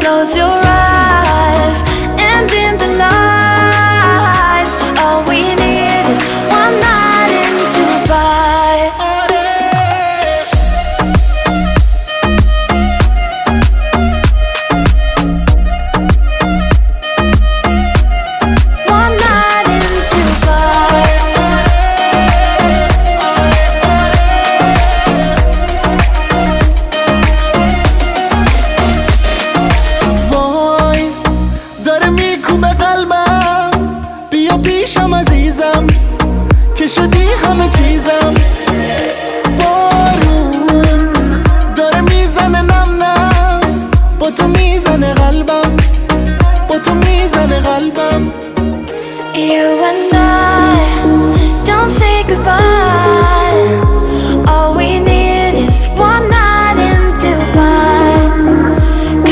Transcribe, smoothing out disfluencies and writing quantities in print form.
Close your eyes, and in the lights, all we need is one night in Dubai. One night in Dubai. وای داره میکوبه قلبم، بیا پیشم عزیزم که شدی همه چیزم. بارون داره میزنه نم نم، با تو میزنه قلبم، با تو میزنه قلبم. You and I don't say goodbye.